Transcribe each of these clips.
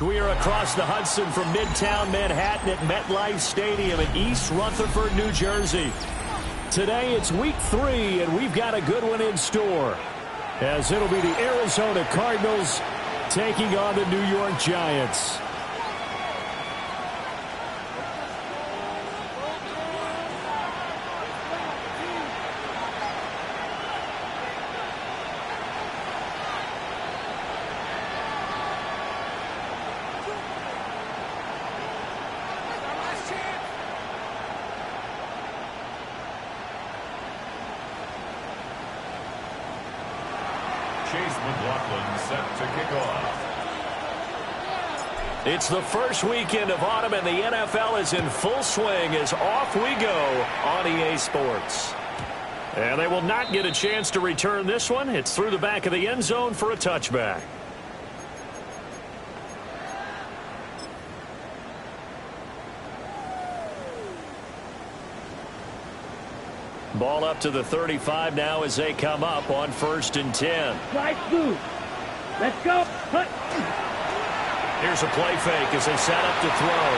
We are across the Hudson from Midtown Manhattan at MetLife Stadium in East Rutherford, New Jersey. Today it's week 3, and we've got a good one in store, as it'll be the Arizona Cardinals taking on the New York Giants. Set to kick off. It's the first weekend of autumn, and the NFL is in full swing as off we go on EA Sports. And they will not get a chance to return this one. It's through the back of the end zone for a touchback. Ball up to the 35 now as they come up on 1st and 10. Nice move. Let's go. Hut. Here's a play fake as they set up to throw.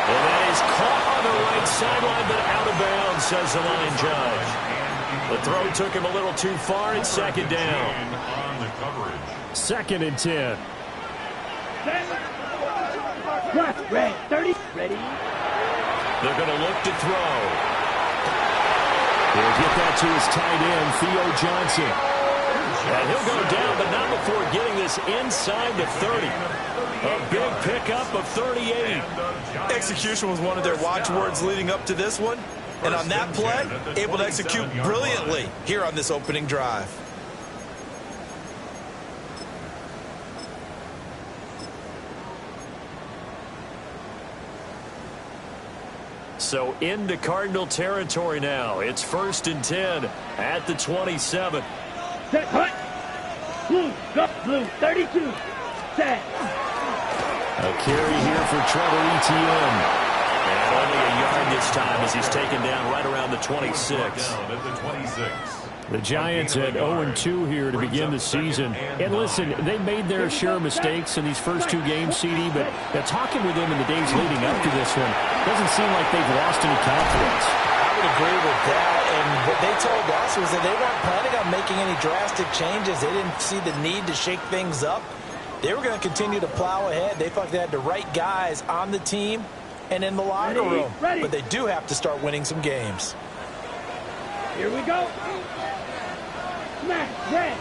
And that is caught on the right sideline, but out of bounds, says the line judge. The throw took him a little too far. It's 2nd down. 2nd and 10. Ready. 30. Ready. They're going to look to throw. He'll get that to his tight end, Theo Johnson. And he'll go down, but not before getting this inside the 30. A big pickup of 38. Execution was one of their watchwords leading up to this one. And on that play, able to execute brilliantly here on this opening drive. So into Cardinal territory now. It's 1st and 10 at the 27. Set. Hut. Blue. Go. Blue. 32. Set. A carry here for Trevor Etienne. And only a yard this time as he's taken down right around the 26. The Giants at 0-2 here to begin the season. And listen, they made their share of mistakes in these first 2 games, CD, but talking with them in the days leading up to this one, doesn't seem like they've lost any confidence. I would agree with that. And what they told us was that they weren't planning on making any drastic changes. They didn't see the need to shake things up. They were going to continue to plow ahead. They thought they had the right guys on the team and in the locker room. But they do have to start winning some games. Here we go. Smash. Red.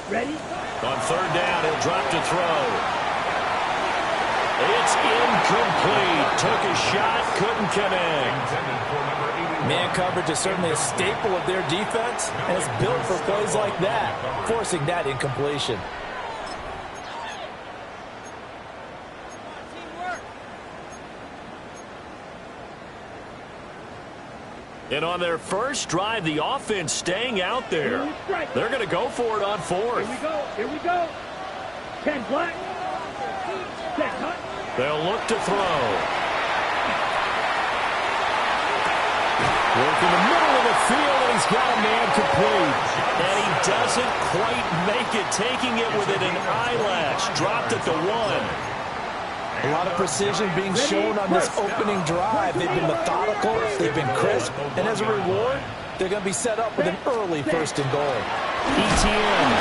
Ready? On 3rd down, he'll drop to throw. It's incomplete. Took a shot, couldn't connect. Man coverage is certainly a staple of their defense, and it's built for plays like that, forcing that incompletion. And on their first drive, the offense staying out there. They're going to go for it on 4th. Here we go. 10 black. Set. Hut. They'll look to throw. Work in the middle of the field, and he's got a man complete. And he doesn't quite make it, taking it within an eyelash. Dropped at the 1. A lot of precision being shown on this opening drive. They've been methodical, they've been crisp, and as a reward, they're going to be set up with an early 1st and goal. Etienne.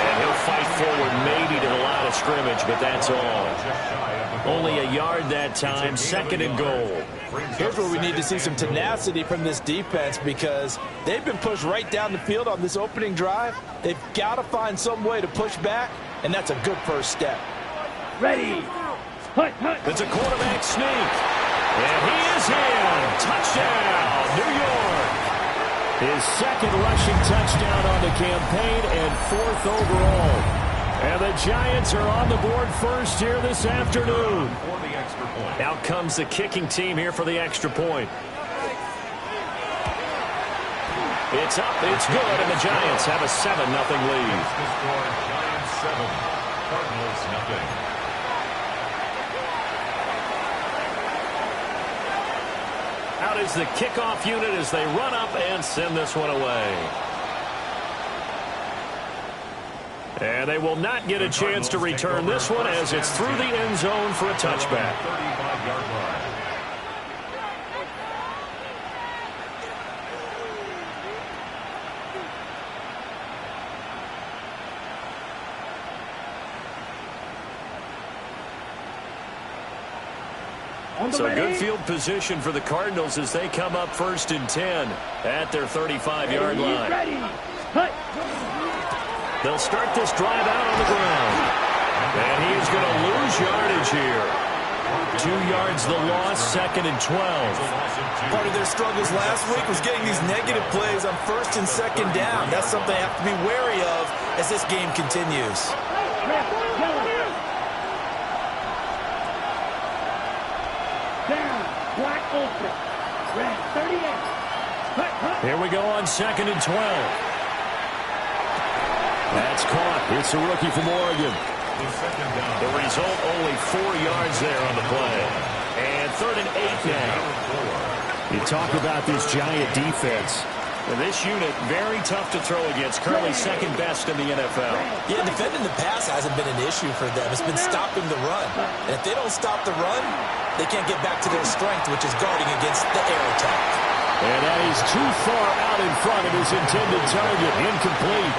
And he'll fight forward maybe to the line of scrimmage, but that's all. Only a yard that time, 2nd and goal. Here's where we need to see some tenacity from this defense, because they've been pushed right down the field on this opening drive. They've got to find some way to push back, and that's a good first step. Ready. Hut. It's a quarterback sneak. And he is in. Touchdown, New York. His 2nd rushing touchdown on the campaign and 4th overall. And the Giants are on the board first here this afternoon. Out comes the kicking team here for the extra point. It's up, it's good, and the Giants have a 7-0 lead. Giants 7, Cardinals 0. Out is the kickoff unit as they run up and send this one away. And they will not get a chance to return this one as it's through the end zone for a touchback. 35-yard line. So good field position for the Cardinals as they come up 1st and 10 at their 35-yard line. They'll start this drive out on the ground. And he is going to lose yardage here. 2 yards the loss, 2nd and 12. Part of their struggles last week was getting these negative plays on 1st and 2nd down. That's something they have to be wary of as this game continues. Here we go on 2nd and 12. That's caught. It's a rookie from Oregon. The result, only 4 yards there on the play. And 3rd and 8 now. You talk about this Giant defense. And this unit, very tough to throw against. Currently 2nd best in the NFL. Yeah, defending the pass hasn't been an issue for them. It's been stopping the run. And if they don't stop the run, they can't get back to their strength, which is guarding against the air attack. And that is too far out in front of his intended target. Incomplete.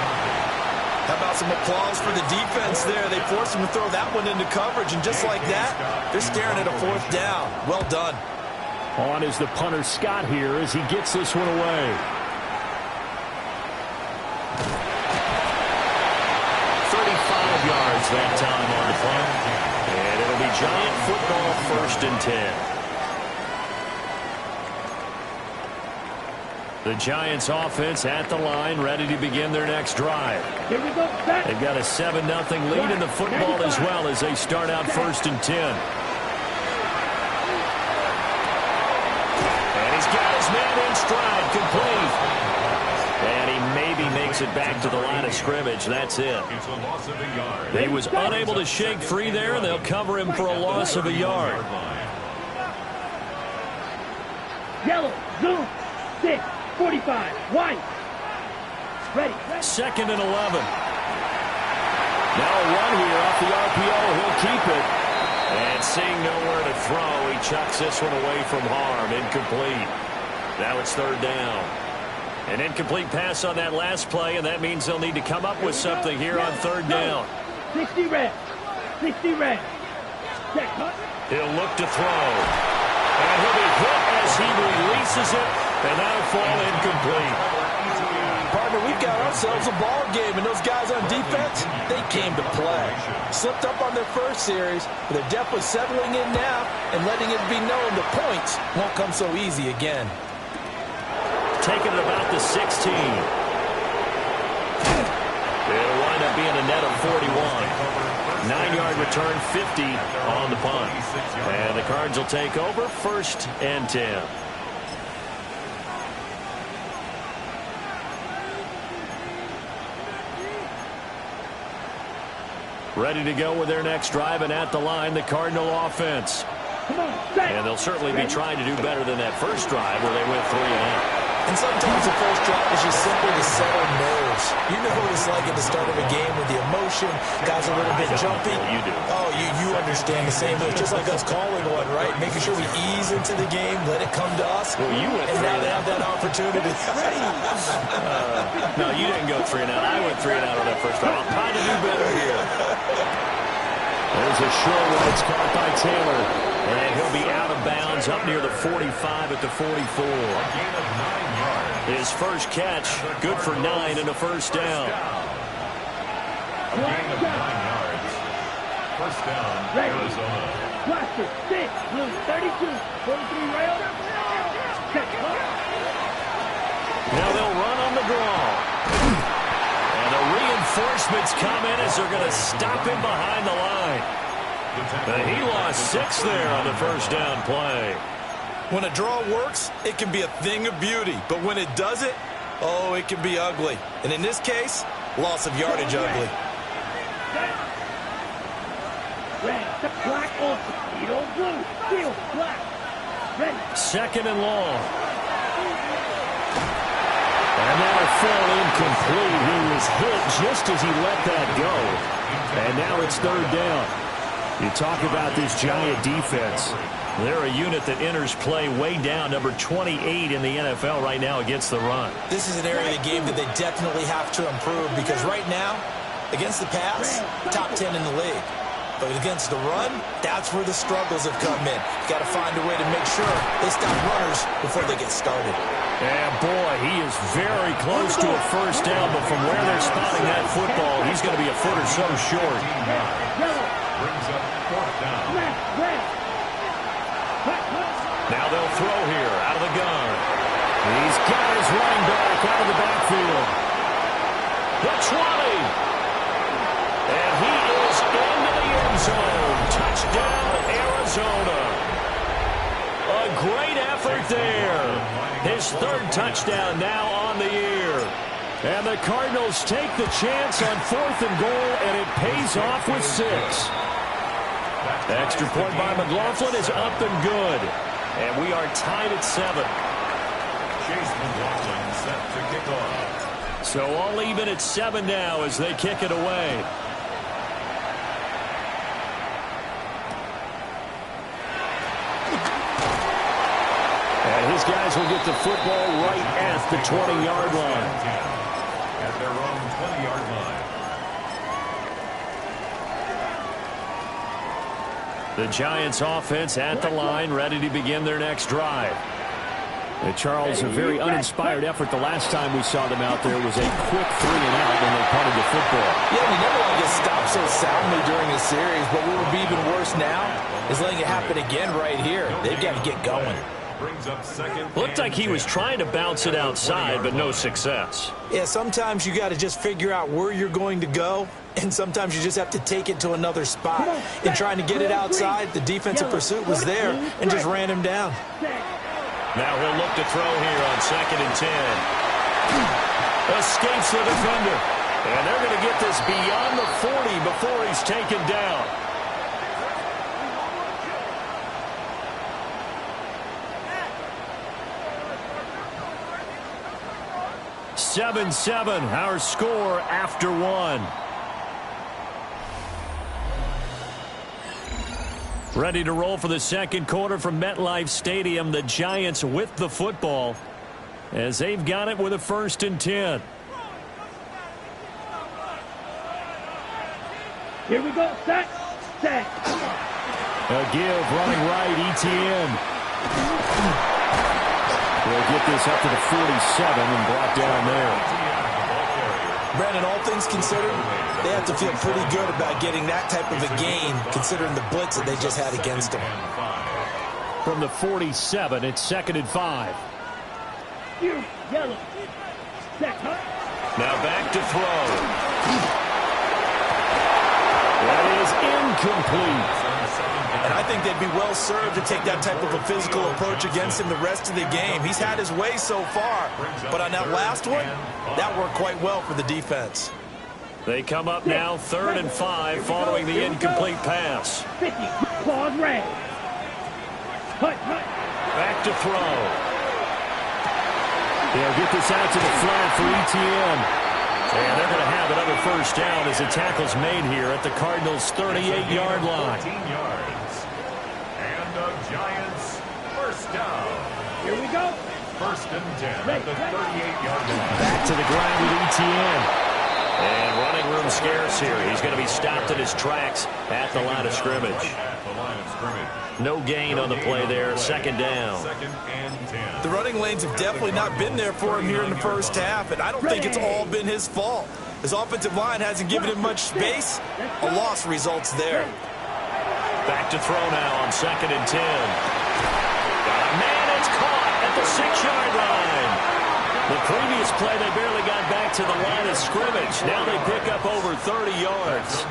How about some applause for the defense there? They forced him to throw that one into coverage, and just like that, they're staring at a 4th down. Well done. On is the punter Scott here as he gets this one away. 35 yards that time on the play. And it'll be Giant football 1st and 10. The Giants offense at the line, ready to begin their next drive. Here we go. They've got a 7-0 lead in the football as well as they start out 1st and 10. And he's got his man in stride, complete. And he maybe makes it back to the line of scrimmage. That's it. It's a loss of a yard. He was unable to shake free there, and they'll cover him for a loss of a yard. Yellow, zoom, 6, 45, white. Ready. 2nd and 11. Now a run here off the RPO. He'll keep it. And seeing nowhere to throw, he chucks this one away from harm. Incomplete. Now it's 3rd down. An incomplete pass on that last play, and that means they'll need to come up with something here on 3rd down. 60 red. 60 red. Check. He'll look to throw. And he'll be hit as he releases it, and that'll fall incomplete. Partner, we've got ourselves a ball game, and those guys on defense, they came to play. Slipped up on their first series, but they're definitely settling in now and letting it be known the points won't come so easy again. Taking it about the 16. It'll wind up being a net of 41. 9-yard return, 50 on the punt. And the Cards will take over 1st and 10. Ready to go with their next drive, and at the line, the Cardinal offense. And they'll certainly be trying to do better than that first drive where they went 3 and out. And sometimes the first drive is just simply to settle nerves. You know what it's like at the start of a game with the emotion. Guys are a little bit jumpy. You do. Oh, you understand the same. It's just like us calling one, right? Making sure we ease into the game, let it come to us. Well, you went and 3 now and they out. have that opportunity. No, you didn't go 3 and out. I went 3 and out on that first drive. I'm trying to do better here. There's a short one. It's caught by Taylor. And he'll be out of bounds up near the 45 at the 44. His first catch, good for 9 and a first down. A gain of 9 yards. First down, Arizona. Blaster, 6, blue, 32, 43 rail. Check. Now they'll run on the draw. And the reinforcements come in as they're going to stop him behind the line. He lost 6 there on the first down play. When a draw works, it can be a thing of beauty. But when it doesn't, oh, it can be ugly. And in this case, loss of yardage ugly. Red, black, ultra, blue, steel, black. Ready. 2nd and long. And that'll fall incomplete. He was hit just as he let that go. And now it's third down. You talk about this Giant defense. They're a unit that enters play way down, number 28 in the NFL right now against the run. This is an area of the game that they definitely have to improve because right now, against the pass, top 10 in the league. But against the run, that's where the struggles have come in. You got to find a way to make sure they stop runners before they get started. And boy, he is very close to a first down, but from where they're spotting that football, he's going to be a foot or so short. Brings up fourth down. Now they'll throw here out of the gun. He's got his running back out of the backfield. The 20. And he is into the end zone. Touchdown, Arizona. A great effort there. His third touchdown now on the year. And the Cardinals take the chance on 4th and goal, and it pays off with 6. Extra point by McLaughlin is up and good. And we are tied at 7. Chase McLaughlin set to kick off. So all even at 7 now as they kick it away. And his guys will get the football right at the 20-yard line. At their own 20-yard line. The Giants offense at the line, ready to begin their next drive. Charles, a very uninspired effort the last time we saw them out there was a quick 3 and out when they punted the football. Yeah, you never want to get stopped so soundly during a series, but what would be even worse now is letting it happen again right here. They've got to get going. Brings up second. Looked like he was trying to bounce it outside, but no success. Yeah, sometimes you got to just figure out where you're going to go, and sometimes you just have to take it to another spot. In trying to get it outside, the defensive pursuit was there and just ran him down. Now he'll look to throw here on 2nd and 10. Escapes the defender. And they're going to get this beyond the 40 before he's taken down. "7-7, our score after 1. Ready to roll for the second quarter from MetLife Stadium. The Giants with the football as they've got it with a 1st and 10. Here we go. Set. A give running right, ETN. They'll get this up to the 47 and brought down there. Brandon, all things considered, they have to feel pretty good about getting that type of a gain considering the blitz that they just had against them. From the 47, it's 2nd and 5. Yellow. Set. Now back to throw. That is incomplete. And I think they'd be well served to take that type of a physical approach against him the rest of the game. He's had his way so far, but on that last one, that worked quite well for the defense. They come up now 3rd and 5 following the incomplete pass. 50. Claws red. Back to throw. They'll get this out to the flat for ETN. And they're going to have another first down as the tackle's made here at the Cardinals' 38-yard line. 14 yards. And the Giants first down. Here we go. 1st and 10 at the 38-yard line. Back to the ground with ETN. And running room scarce here. He's going to be stopped in his tracks at the line of scrimmage. At the line of scrimmage. No gain on the play there. 2nd down. 2nd and 10. The running lanes have definitely not been there for him here in the first half, and I don't think it's all been his fault. His offensive line hasn't given him much space. A loss results there. Back to throw now on 2nd and 10. Man, it's caught at the 6-yard line. The previous play, they barely got back to the line of scrimmage. Now they pick up over 30 yards.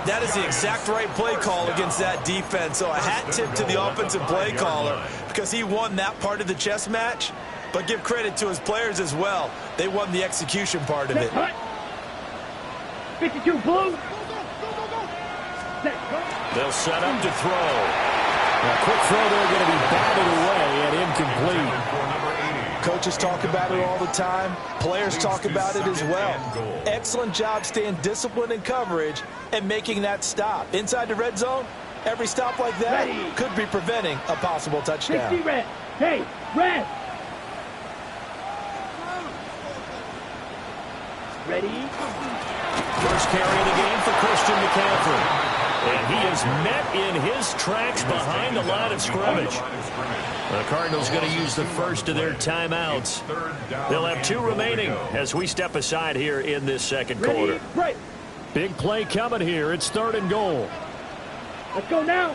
That is the exact right play call against that defense. So a hat tip to the offensive play caller because he won that part of the chess match. But give credit to his players as well. They won the execution part of it. 52 blue. They'll set up to throw. A quick throw there going to be batted away and incomplete. Coaches talk about it all the time. Players talk about it as well. Excellent job staying disciplined in coverage and making that stop. Inside the red zone, every stop like that could be preventing a possible touchdown. 60 red. Hey, red. Ready? First carry of the game for Christian McCaffrey. And he is met in his tracks behind the line of scrimmage. The Cardinals going to use the first of their timeouts. They'll have 2 remaining as we step aside here in this second quarter. Right. Big play coming here. It's 3rd and goal. Let's go now.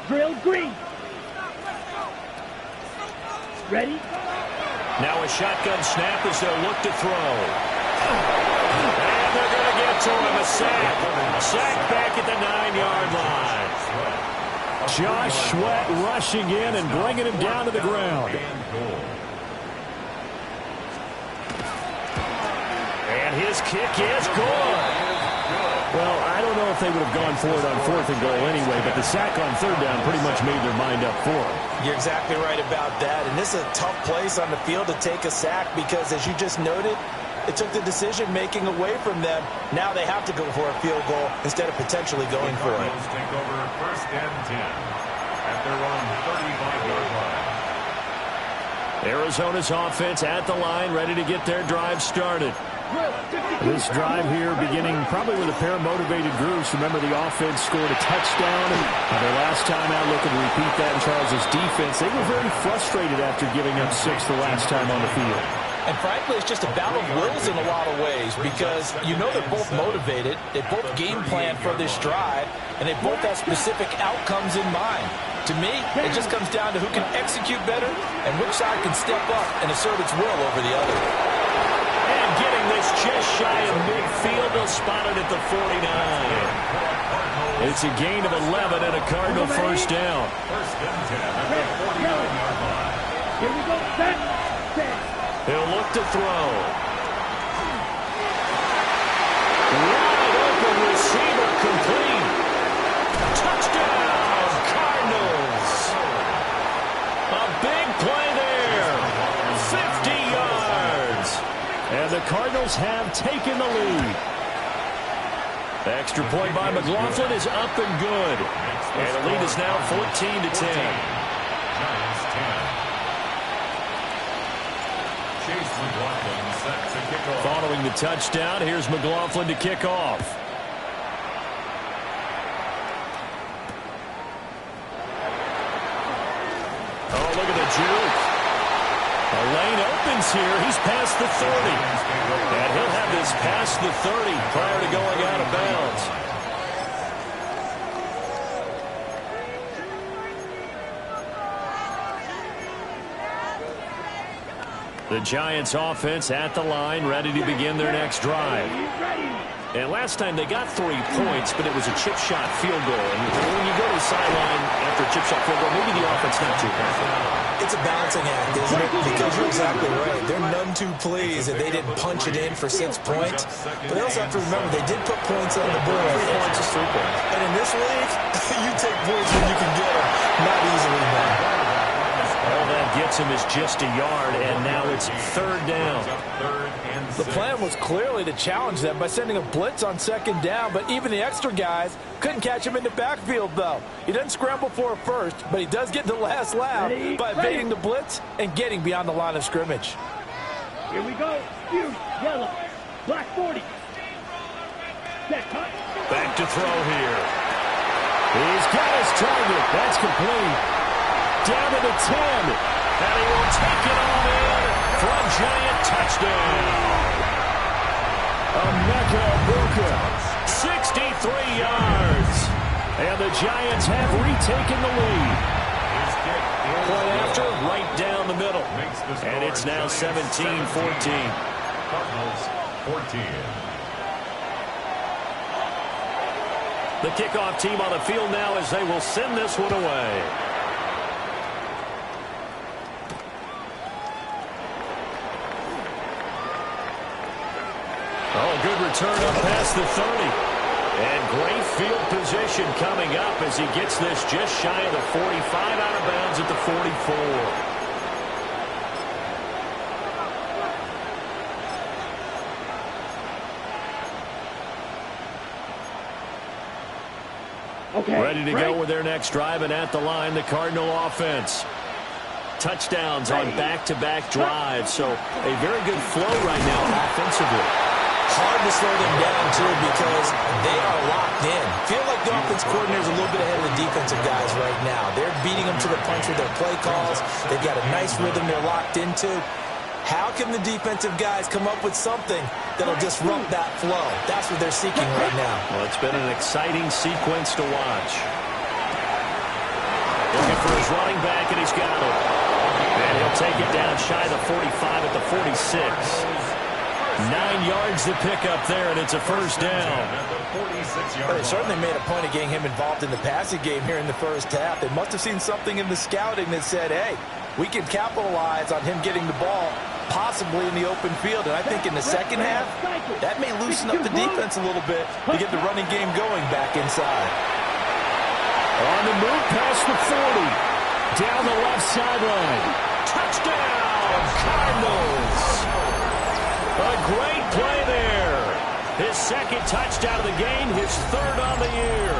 Drill green. Ready? Now a shotgun snap as they'll look to throw. And they're going to get to him. A sack. Sack back at the 9-yard line. Josh Sweat rushing in and bringing him down to the ground. And his kick is good. Well, I don't know if they would have gone for it on 4th and goal anyway, but the sack on 3rd down pretty much made their mind up for it. You're exactly right about that. And this is a tough place on the field to take a sack because, as you just noted, it took the decision-making away from them. Now they have to go for a field goal instead of potentially going for it. Take over 1st and 10 at their own 35-yard line. Arizona's offense at the line, ready to get their drive started. This drive here beginning probably with a pair of motivated groups. Remember, the offense scored a touchdown, and their last time out looking to repeat that in Charles' defense. They were very frustrated after giving up 6 the last time on the field. And frankly, it's just a battle of wills in a lot of ways because you know they're both motivated, they both game plan for this drive, and they both have specific outcomes in mind. To me, it just comes down to who can execute better and which side can step up and assert its will over the other. And getting this just shy of midfield, they'll spot it at the 49. It's a gain of 11 and a Cardinal first down. 1st and 10 at the 49-yard line. Here we go. Set. He'll look to throw. Wide open receiver complete. Touchdown, Cardinals. A big play there. 50 yards. And the Cardinals have taken the lead. The extra point by McLaughlin is up and good. And the lead is now 14-10. Giants 10. Following the touchdown, here's McLaughlin to kick off. Oh, look at the juke. A lane opens here. He's past the 30. And he'll have this past the 30 prior to going out of bounds. The Giants offense at the line, ready to begin their next drive. And last time they got 3 points, but it was a chip shot field goal. And when you go to the sideline after a chip shot field goal, maybe the offense not too confident. It's a balancing act, isn't it? Because you're exactly right. They're none too pleased that they didn't punch it in for 6 points. But they also have to remember they did put points on the board. 3 points is 3 points. And in this league, you take points when you can get them. Not easily done. All that gets him is just a yard, and now it's 3rd down. The plan was clearly to challenge them by sending a blitz on 2nd down, but even the extra guys couldn't catch him in the backfield, though. He doesn't scramble for a first, but he does get the last laugh by evading the blitz and getting beyond the line of scrimmage. Here we go. Yellow. Black 40. Back to throw here. He's got his target. That's complete. Down to the 10. And he will take it all in for a Giant touchdown. Emeka Egbuka, 63 yards. And the Giants have retaken the lead. Point after, right down the middle. And it's now 17-14. Cardinals 14. The kickoff team on the field now as they will send this one away. Oh, good return up past the 30. And great field position coming up as he gets this just shy of the 45, out of bounds at the 44. Okay. Ready to go with their next drive, and at the line, the Cardinal offense. Touchdowns on back-to-back drives, so a very good flow right now offensively. Hard to slow them down, too, because they are locked in. Feel like the offense coordinator is a little bit ahead of the defensive guys right now. They're beating them to the punch with their play calls. They've got a nice rhythm they're locked into. How can the defensive guys come up with something that'll disrupt that flow? That's what they're seeking right now. Well, it's been an exciting sequence to watch. Looking for his running back, and he's got it. And he'll take it down shy of the 45 at the 46. 9 yards to pick up there, and it's a first down. Well, they certainly made a point of getting him involved in the passing game here in the first half. They must have seen something in the scouting that said, hey, we can capitalize on him getting the ball possibly in the open field. And I think in the second half, that may loosen up the defense a little bit to get the running game going back inside. On the move past the 40. Down the left sideline. Touchdown, Cardinals. A great play there. His second touchdown of the game, his third on the year.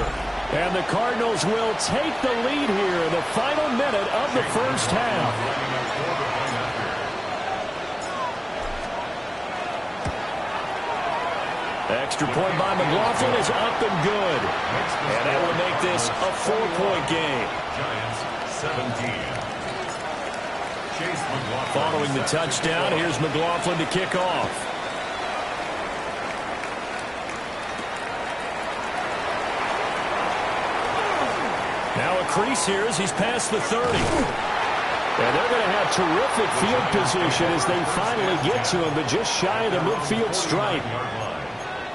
And the Cardinals will take the lead here in the final minute of the first half. Extra point by McLaughlin is up and good. And that will make this a 4-point game. Giants 17. Following the touchdown, here's McLaughlin to kick off. Now a crease here as he's past the 30. And they're going to have terrific field position as they finally get to him, but just shy of the midfield stripe.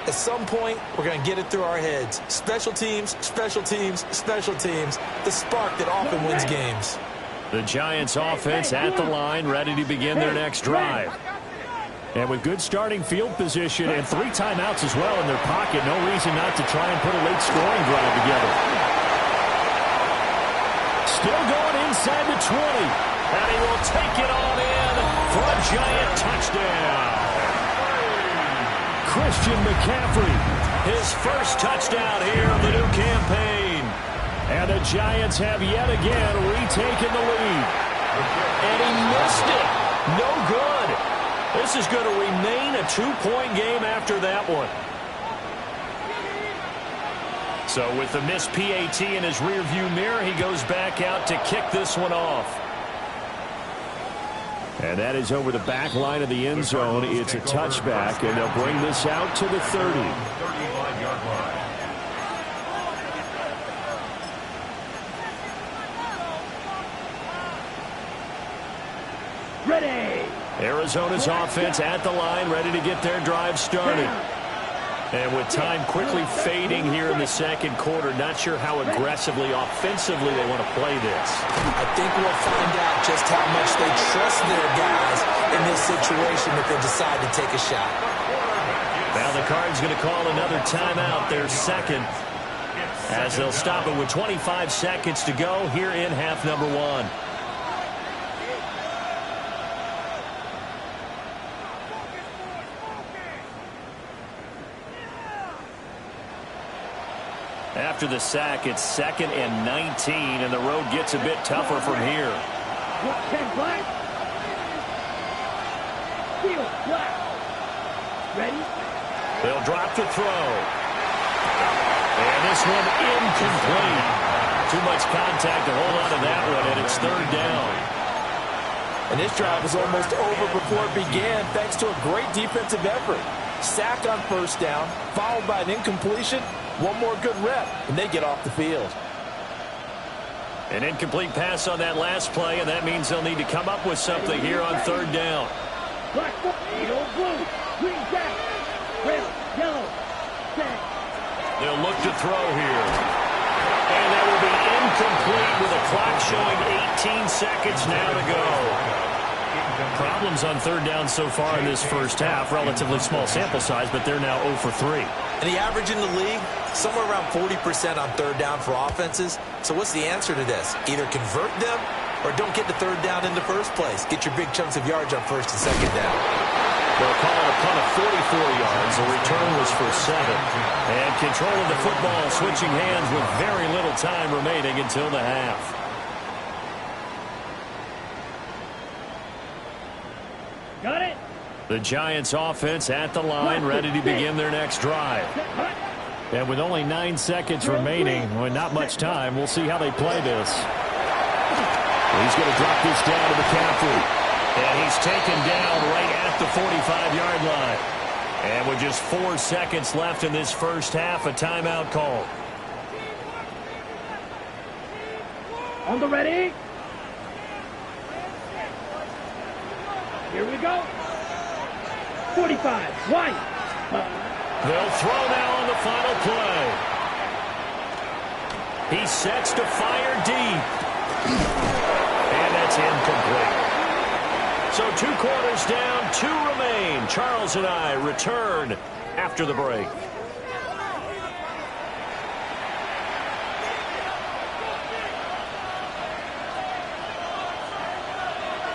At some point, we're going to get it through our heads. Special teams, special teams, special teams. The spark that often wins games. The Giants offense at the line, ready to begin their next drive. And with good starting field position and 3 timeouts as well in their pocket, no reason not to try and put a late scoring drive together. Still going inside the 20. And he will take it on in for a Giant touchdown. Christian McCaffrey, his first touchdown here of the new campaign. And the Giants have yet again retaken the lead. And he missed it. No good. This is going to remain a 2-point game after that one. So with the missed PAT in his rearview mirror, he goes back out to kick this one off. And that is over the back line of the end zone. It's a touchback, and they'll bring this out to the 30. 35-yard line. Ready. Arizona's offense at the line, ready to get their drive started. And with time quickly fading here in the second quarter, not sure how aggressively, offensively they want to play this. I think we'll find out just how much they trust their guys in this situation if they decide to take a shot. Now the Cards going to call another timeout, their second, as they'll stop it with 25 seconds to go here in half number 1. After the sack, it's 2nd and 19, and the road gets a bit tougher from here. 10 black. Field black. Ready? They'll drop the throw. And this one incomplete. Too much contact to hold on to that one, and it's 3rd down. And this drive was almost over before it began thanks to a great defensive effort. Sack on 1st down, followed by an incompletion. One more good rep, and they get off the field. An incomplete pass on that last play, and that means they'll need to come up with something here on 3rd down. Black, yellow, blue, green, black, red, yellow, red. They'll look to throw here. And that will be incomplete with a clock showing 18 seconds now to go. Problems on 3rd down so far in this first half. Relatively small sample size, but they're now 0 for 3. And the average in the league, somewhere around 40% on 3rd down for offenses. So what's the answer to this? Either convert them or don't get to 3rd down in the first place. Get your big chunks of yards on 1st and 2nd down. They'll call it a punt of 44 yards. The return was for 7. And control of the football switching hands with very little time remaining until the half. Got it. The Giants offense at the line, ready to begin their next drive. And with only 9 seconds remaining, with not much time, we'll see how they play this. He's going to drop this down to McCaffrey. And he's taken down right at the 45-yard line. And with just 4 seconds left in this first half, a timeout call. On the ready. Here we go. 45. Wide. They'll throw now on the final play. He sets to fire deep. And that's incomplete. So 2 quarters down, 2 remain. Charles and I return after the break.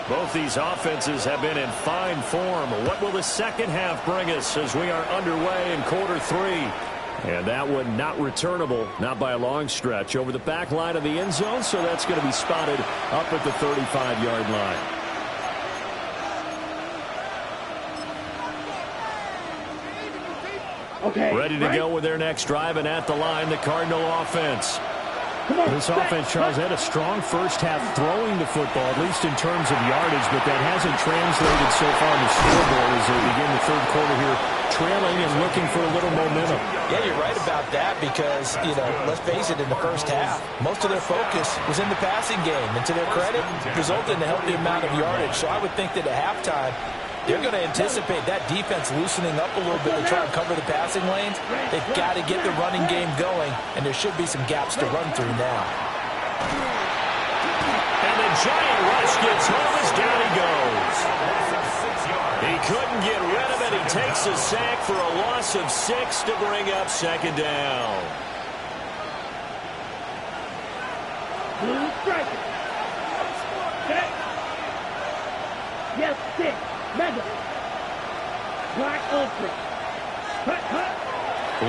Both these offenses have been in fine form. What will the second half bring us as we are underway in quarter 3? And that one not returnable, not by a long stretch, over the back line of the end zone, so that's going to be spotted up at the 35-yard line. Okay. Ready to go with their next drive, and at the line, the Cardinal offense. This offense, Charles, had a strong first half throwing the football, at least in terms of yardage, but that hasn't translated so far in the scoreboard as they begin the third quarter here, trailing and looking for a little momentum. Yeah, you're right about that because, let's face it, in the first half, most of their focus was in the passing game. And to their credit, resulted in a healthy amount of yardage. So I would think that at halftime, they're going to anticipate that defense loosening up a little bit to try and cover the passing lanes. They've got to get the running game going, and there should be some gaps to run through now. And the giant rush gets home as down he goes. He couldn't get rid of it. He takes a sack for a loss of 6 to bring up second down. Blue striker. Set. Yes, 6. Mega. Black Ultra. Hut, hut.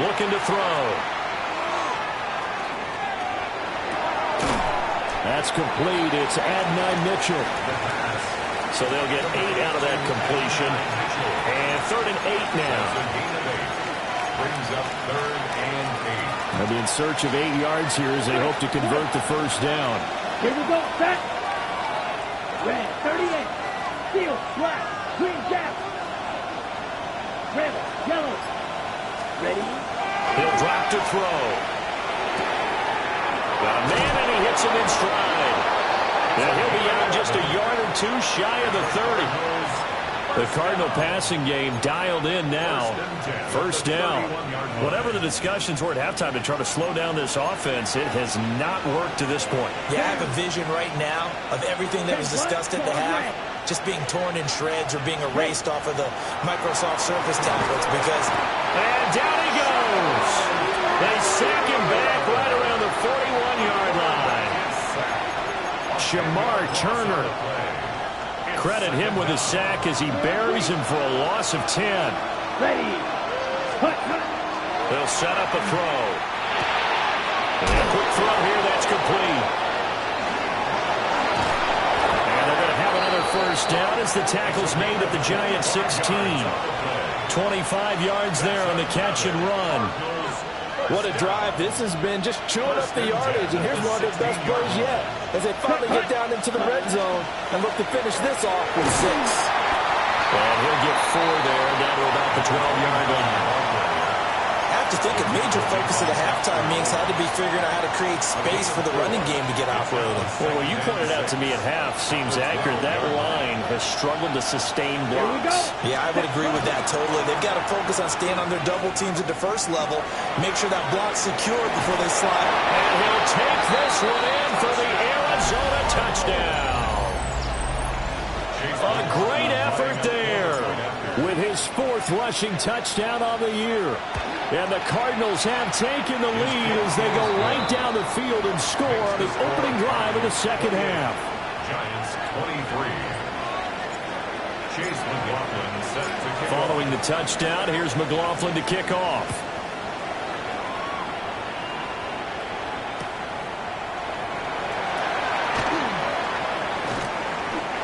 Looking to throw. That's complete. It's Adonai Mitchell. So they'll get 8 out of that completion. And 3rd and 8 now. Brings up 3rd and 8. They'll be in search of 8 yards here as they hope to convert the first down. Here we go. Set. Red 38. Steel. Black. Green gap. Red. Yellow. Ready. He'll drop to throw. Got a man and he hits him in stride. And he'll be out just a yard or 2 shy of the 30. The Cardinal passing game dialed in now. First down. Whatever the discussions were at halftime to try to slow down this offense, it has not worked to this point. Yeah, I have a vision right now of everything that was discussed at the half just being torn in shreds or being erased off of the Microsoft Surface tablets because... And down he goes. They sack him back right around the 41-yard line. Shamar Turner. Credit him with a sack as he buries him for a loss of 10. Ready. Hut, hut. They'll set up a throw. And a quick throw here, that's complete. And they're going to have another first down as the tackle's made at the Giants 16. 25 yards there on the catch and run. What a drive. This has been just chewing up the yardage, and here's one of their best plays yet as they finally get down into the red zone and look to finish this off with 6. And he'll get 4 there, down to about the 12-yard line. I have to think a major focus of the halftime meetings had to be figuring out how to create space for the running game to get operating. Well, what you pointed out to me at half seems accurate. That line has struggled to sustain blocks. Yeah, I would agree with that totally. They've got to focus on staying on their double teams at the first level, make sure that block's secured before they slide. And he'll take this one in for the Arizona touchdown. A great effort there with his 4th rushing touchdown on the year. And the Cardinals have taken the lead as they go right down the field and score on the opening drive of the second half. Giants 23. Chase McLaughlin set to kick Following the touchdown, here's McLaughlin to kick off.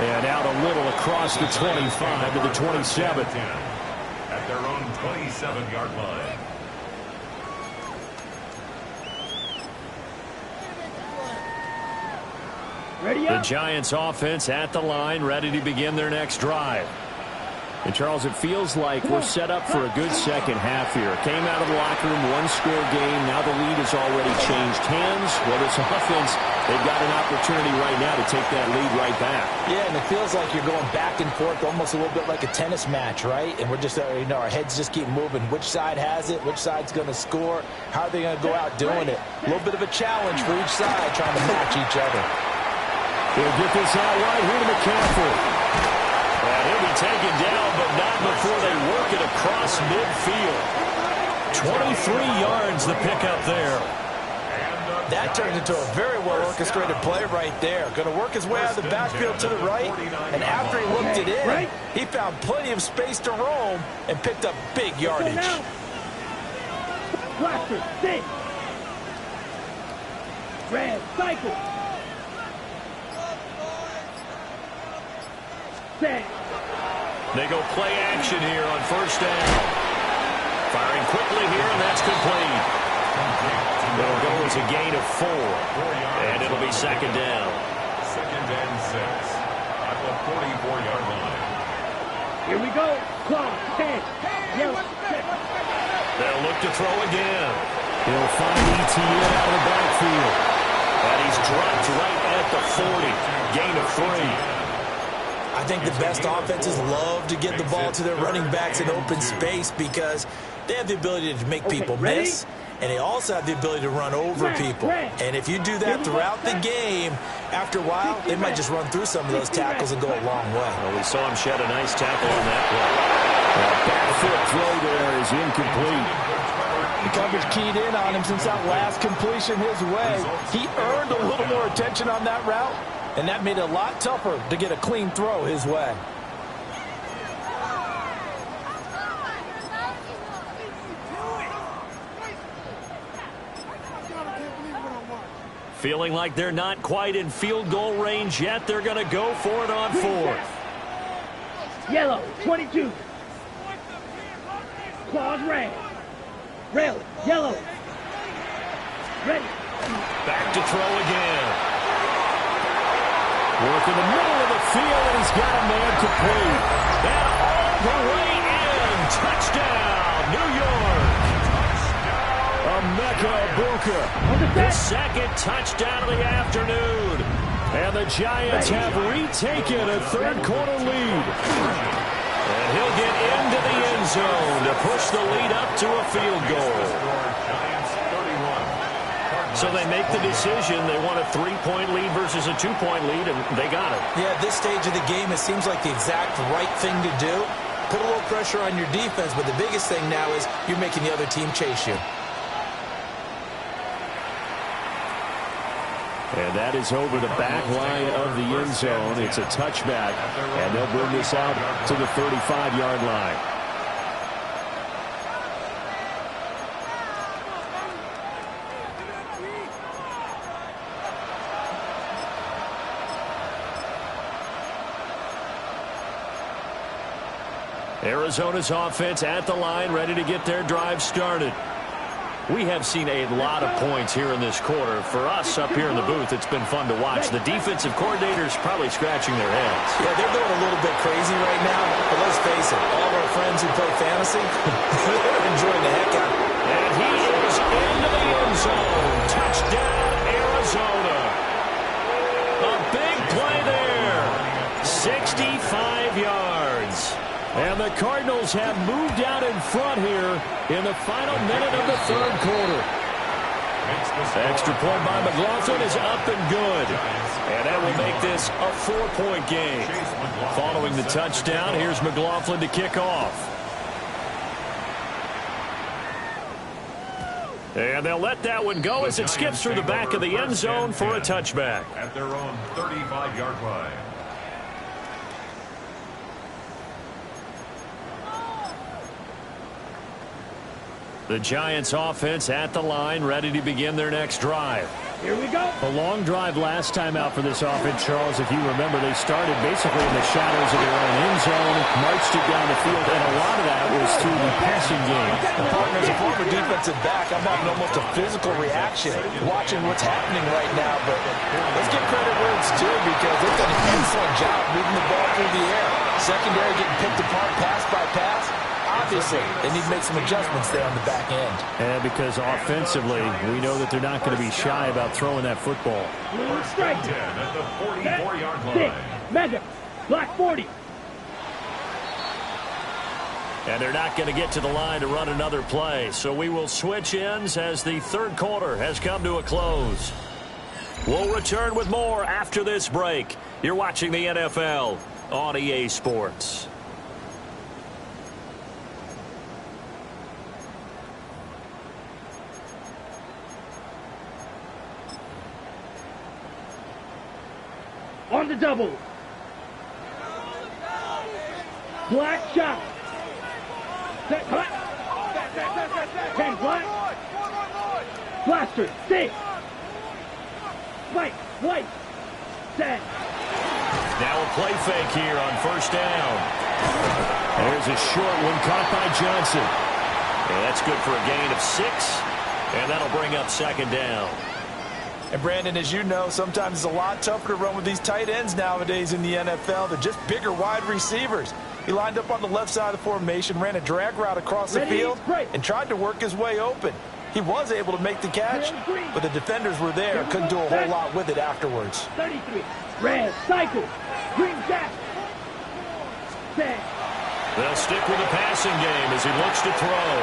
And out a little across the 25 to the 27. At their own 27-yard line. Ready The up. Giants offense at the line, ready to begin their next drive. And, Charles, it feels like we're set up for a good second half here. Came out of the locker room, one-score game. Now the lead has already changed hands. Well, this offense, they've got an opportunity right now to take that lead right back. Yeah, and it feels like you're going back and forth, almost a little bit like a tennis match, right? And we're just, our heads just keep moving. Which side has it? Which side's going to score? How are they going to go out doing it? A little bit of a challenge for each side, trying to match each other. They'll get this out wide here to McCaffrey. And he'll be taken down, but not before they work it across midfield. 23 yards the pickup there. That turned into a very well-orchestrated play right there. Going to work his way out of the backfield to the right, and after he looked it in, he found plenty of space to roam and picked up big yardage. Blaster, sit. Red, cycle. Set. They go play action here on first down. Firing quickly here, and that's complete. It'll go as a gain of 4, and it'll be second down. 2nd and 6 at the 44-yard line. Here we go. Clock, 10. Yellow, set. They'll look to throw again. He'll find ETN out of the backfield. And he's dropped right at the 40. Gain of 3. I think the best offenses love to get the ball to their running backs in open space because they have the ability to make people miss, and they also have the ability to run over people. And if you do that throughout the game, after a while, they might just run through some of those tackles and go a long way. Well, we saw him shed a nice tackle on that play. Back foot throw there is incomplete. The coverage keyed in on him since that last completion his way. He earned a little more attention on that route, and that made it a lot tougher to get a clean throw his way. Feeling like they're not quite in field goal range yet. They're going to go for it on 4th. Yellow, 22. Claws red. Red, yellow. Ready. Back to throw again. Work in the middle of the field, and he's got a man complete. And all the way in. Touchdown, New York. Emeka Egbuka. His second touchdown of the afternoon. And the Giants have retaken a third-quarter lead. And he'll get into the end zone to push the lead up to a field goal. So they make the decision. They want a 3-point lead versus a 2-point lead, and they got it. Yeah, at this stage of the game, it seems like the exact right thing to do. Put a little pressure on your defense, but the biggest thing now is you're making the other team chase you. And that is over the back line of the end zone. It's a touchback, and they'll bring this out to the 35-yard line. Arizona's offense at the line, ready to get their drive started. We have seen a lot of points here in this quarter. For us up here in the booth, it's been fun to watch. The defensive coordinators probably scratching their heads. Yeah, they're going a little bit crazy right now, but let's face it, all of our friends who play fantasy, they're enjoying the heck out of it. And he is into the end zone. Touchdown, Arizona. A big play there. 65 yards. And the Cardinals have moved out in front here in the final minute of the third quarter. Extra point by McLaughlin is up and good. And that will make this a 4-point game. Following the touchdown, here's McLaughlin to kick off. And they'll let that one go as it skips through the back of the end zone for a touchback. At their own 35-yard line. The Giants offense at the line, ready to begin their next drive. Here we go. A long drive last time out for this offense, Charles. If you remember, they started basically in the shadows of their own end zone, marched it down the field, and a lot of that was through the passing game. And partner, as a former defensive back, I'm having almost a physical reaction watching what's happening right now. But let's give credit where it's due because they've done an excellent job moving the ball through the air. Secondary getting picked apart pass by pass. Obviously, they need to make some adjustments there on the back end. And because offensively, we know that they're not going to be shy about throwing that football. Strike 10 at the 44-yard line. Mega. Black 40. And they're not going to get to the line to run another play. So we will switch ends as the third quarter has come to a close. We'll return with more after this break. You're watching the NFL on EA Sports. On the double. Black shot. Set, black. 10 black. Blaster. 6. White. White. Set. Now a play fake here on first down. There's a short one caught by Johnson. And that's good for a gain of 6. And that'll bring up second down. And Brandon, as you know, sometimes it's a lot tougher to run with these tight ends nowadays in the NFL. They're just bigger wide receivers. He lined up on the left side of the formation, ran a drag route across the field, and tried to work his way open. He was able to make the catch, but the defenders were there. Couldn't do a whole lot with it afterwards. 33. Red. Cycle. Green jack. Set. They'll stick with the passing game as he looks to throw.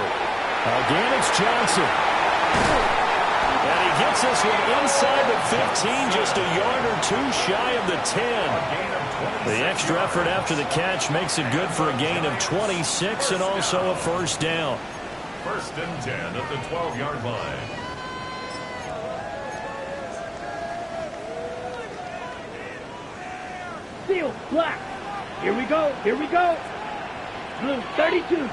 Again, it's Johnson. And he gets this one inside the 15, just a yard or two shy of the 10. The extra effort after the catch makes it good for a gain of 26 and also a first down. First and 10 at the 12-yard line. Seal. Black. Here we go. Here we go. Blue. 32.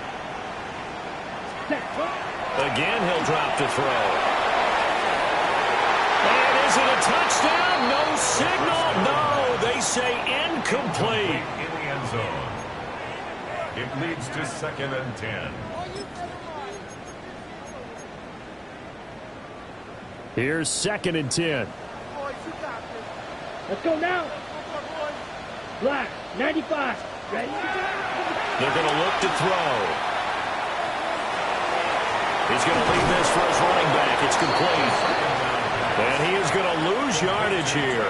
Set. Again, he'll drop to throw. And is it a touchdown? No signal. No, they say incomplete. In the end zone. It leads to second and 10. Here's second and 10. Let's go now. Black. 95. Ready? They're going to look to throw. He's going to leave this for his running back. It's complete. And he is going to lose yardage here.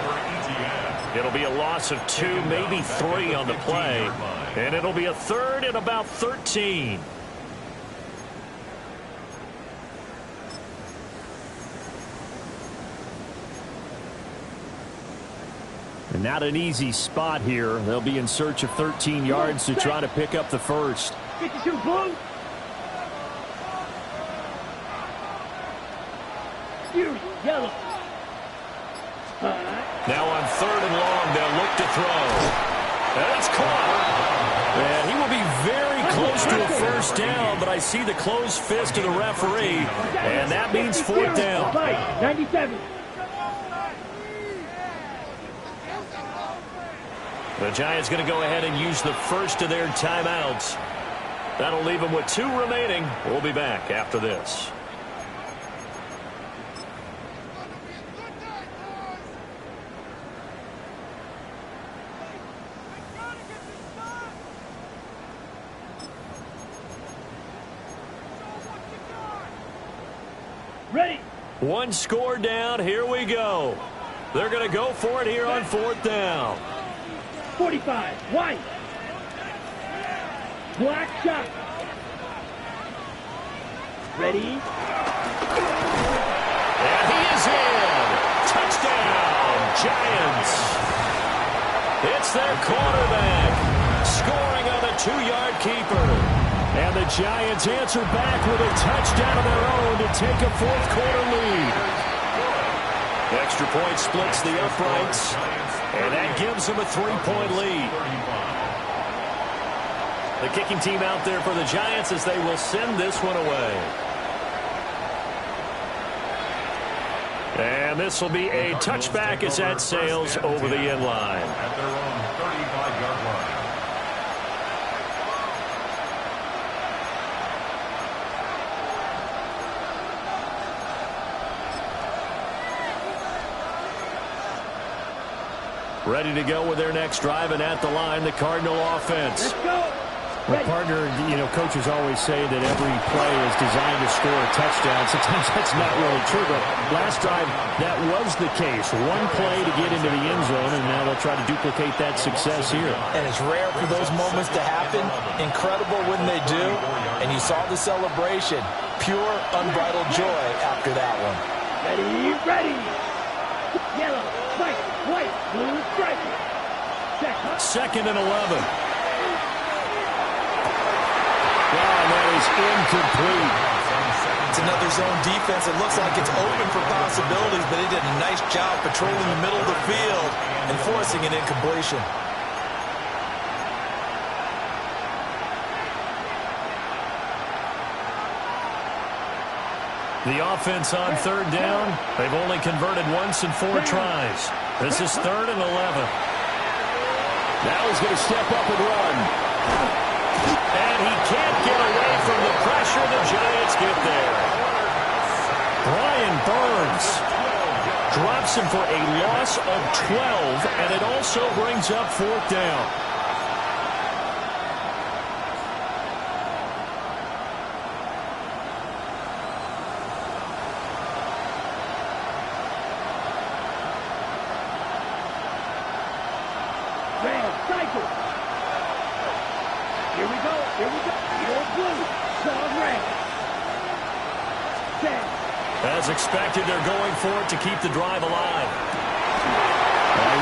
It'll be a loss of 2, maybe 3 on the play. And it'll be a third and about 13. And not an easy spot here. They'll be in search of 13 yards to try to pick up the first. 52 blue. Fury. Yellow. Now on third and long, they'll look to throw. That's caught. And he will be very close to a first down, but I see the closed fist of the referee, and that means fourth down. 97. The Giants going to go ahead and use the first of their timeouts. That'll leave them with 2 remaining. We'll be back after this. Ready. 1 score down. Here we go. They're going to go for it here on fourth down. 45. White. Black shot. Ready. And he is in. Touchdown, Giants. It's their quarterback scoring on a 2-yard keeper. And the Giants answer back with a touchdown of their own to take a fourth-quarter lead. The extra point splits the uprights, and that gives them a 3-point lead. The kicking team out there for the Giants as they will send this one away. And this will be a touchback as that sails over the end line. At their own 35-yard line. Ready to go with their next drive, and at the line, the Cardinal offense. Let's go. Well, partner, coaches always say that every play is designed to score a touchdown. Sometimes that's not really true, but last drive, that was the case. One play to get into the end zone, and now they'll try to duplicate that success here. And it's rare for those moments to happen. Incredible when they do. And you saw the celebration. Pure, unbridled joy after that one. Ready, ready. Yellow, white, blue, stripe. Second and 11. And that is incomplete. It's another zone defense. It looks like it's open for possibilities, but they did a nice job patrolling the middle of the field and forcing an incompletion. The offense on third down. They've only converted once in 4 tries. This is 3rd and 11. Now he's going to step up and run. And he can't get away from the pressure. The Giants get there. Brian Burns drops him for a loss of 12, and it also brings up 4th down. Red, cycle. Here we go. Your blue, solid red. Set. As expected, they're going for it to keep the drive alive.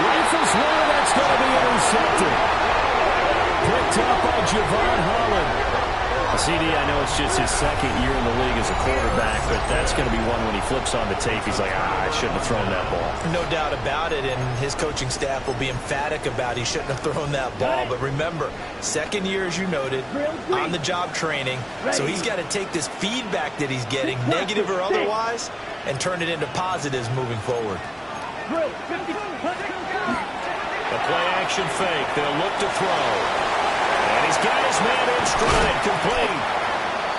Rifles one, that's going to be intercepted. Picked up by Javon Holland. CD, I know it's just his 2nd year in the league as a quarterback, but that's going to be one when he flips on the tape. He's like, I shouldn't have thrown that ball. No doubt about it, and his coaching staff will be emphatic about he shouldn't have thrown that ball. But remember, 2nd year, as you noted, on-the-job training, so he's got to take this feedback that he's getting, negative or otherwise, and turn it into positives moving forward. The play-action fake. They'll look to throw. And he's got his man in stride, complete.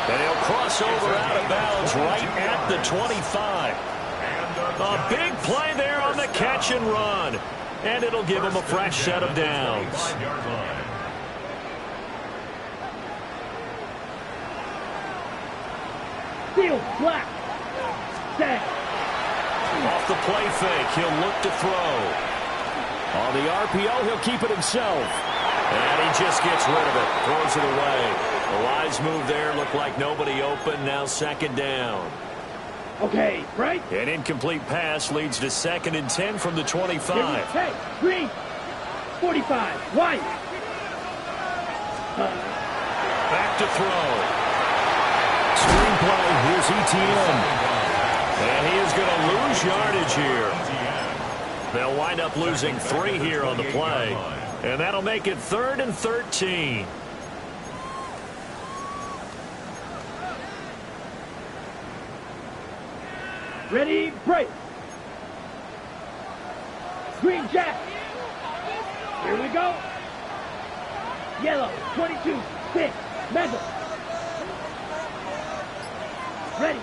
And he'll cross over out of bounds right at the 25. A big play there on the catch and run. And it'll give him a fresh set of downs. Field, black. Set. Off the play fake, he'll look to throw. On the RPO, he'll keep it himself. And he just gets rid of it, throws it away. A wise move there, looked like nobody open, now 2nd down. Okay, right. An incomplete pass leads to 2nd and 10 from the 25. Hey, green, 45, white. Back to throw. Screenplay, here's ETN. And he is going to lose yardage here. They'll wind up losing 3 here on the play. And that'll make it 3rd and 13. Ready, break. Green jack. Here we go. Yellow, 22, 6, measure. Ready.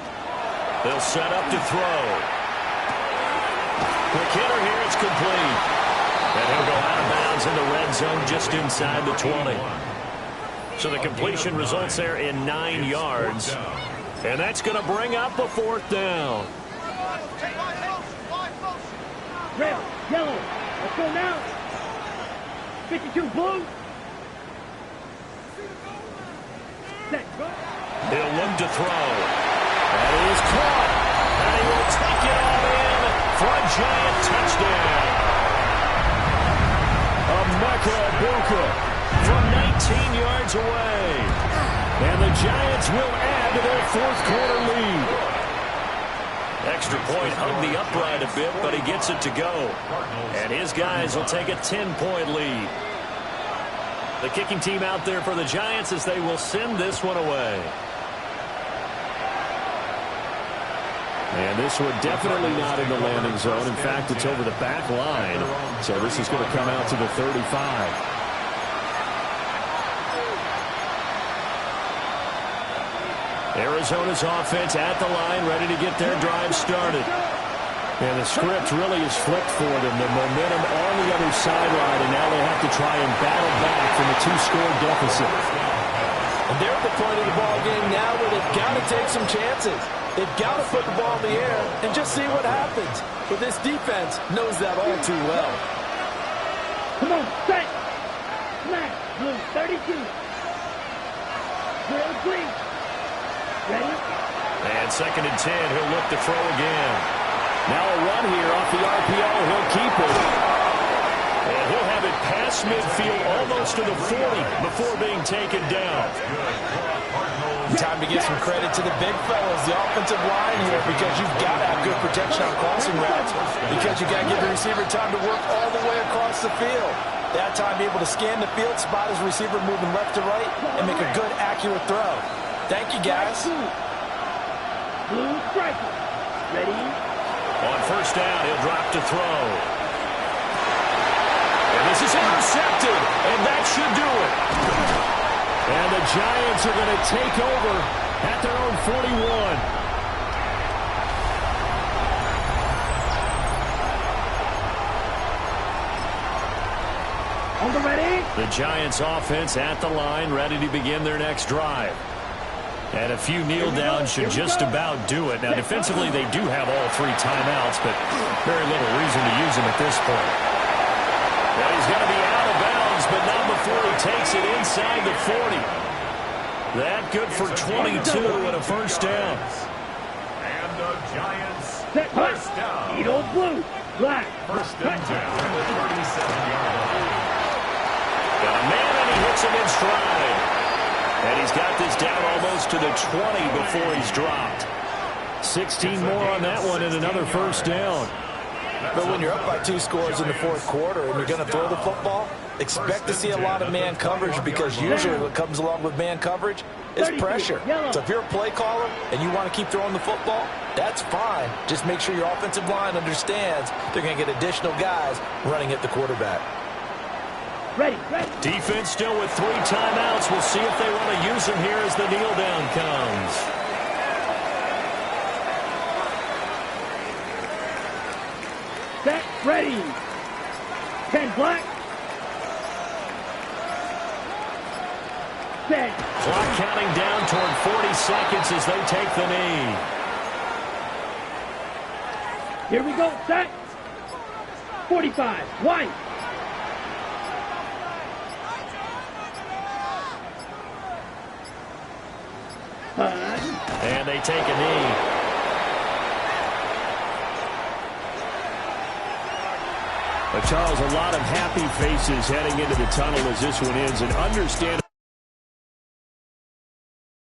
They'll set up to throw. Quick hitter here, it's complete. And he'll go out of bounds in the red zone just inside the 20. So the completion results there in 9 yards. And that's going to bring up a 4th down. Red, yellow. Let's go now. 52 blue. Set, go. He'll look to throw. That is caught. And he will take it all in for a giant touchdown. Emeka Egbuka from 19 yards away. And the Giants will add to their 4th quarter lead. Extra point hung the upright a bit, but he gets it to go. And his guys will take a 10-point lead. The kicking team out there for the Giants as they will send this one away. And this one definitely not in the landing zone. In fact, it's over the back line. So this is going to come out to the 35. Arizona's offense at the line, ready to get their drive started. And the script really is flipped for them. The momentum on the other sideline, and now they have to try and battle back from a 2-score deficit. And they're at the point of the ball game now where they've got to take some chances. They've got to put the ball in the air and just see what happens. But this defense knows that all too well. Come on, set. Smash. Blue 32. Drill green. Ready? And 2nd and 10. He'll look to throw again. Now a run here off the RPO. He'll keep it. And he'll have it past midfield almost to the 40 before being taken down. Time to give some credit to the big fellas, the offensive line here, because you've got to have good protection on crossing routes, because you've got to give the receiver time to work all the way across the field. That time, be able to scan the field, spot his receiver moving left to right, and make a good, accurate throw. Thank you, guys. Blue striker. Ready? On 1st down, he'll drop to throw. And this is intercepted, and that should do it. And the Giants are going to take over at their own 41. On the ready? The Giants offense at the line, ready to begin their next drive. And a few kneel downs should just about do it. Now, defensively, they do have all 3 timeouts, but very little reason to use them at this point. Well, he's going to be out of bounds, but not before he takes it inside the 40. That good for 22 and a 1st down. And the Giants, Set. 1st down. Eat old blue. Black. 1st and 10 at the 37-yard line. Got a man, and he hits him in stride. And he's got this down almost to the 20 before he's dropped. 16 more on that one and another 1st down. But when you're up by 2 scores in the 4th quarter and you're going to throw the football, expect to see a lot of man coverage, because usually what comes along with man coverage is pressure. So if you're a play caller and you want to keep throwing the football, that's fine. Just make sure your offensive line understands they're going to get additional guys running at the quarterback. Ready, ready. Defense still with 3 timeouts. We'll see if they want to use them here as the kneel down comes. Set, ready. 10 black. Set. Clock counting down toward 40 seconds as they take the knee. Here we go, set. 45, white. And they take a knee. But Charles, a lot of happy faces heading into the tunnel as this one ends, and understand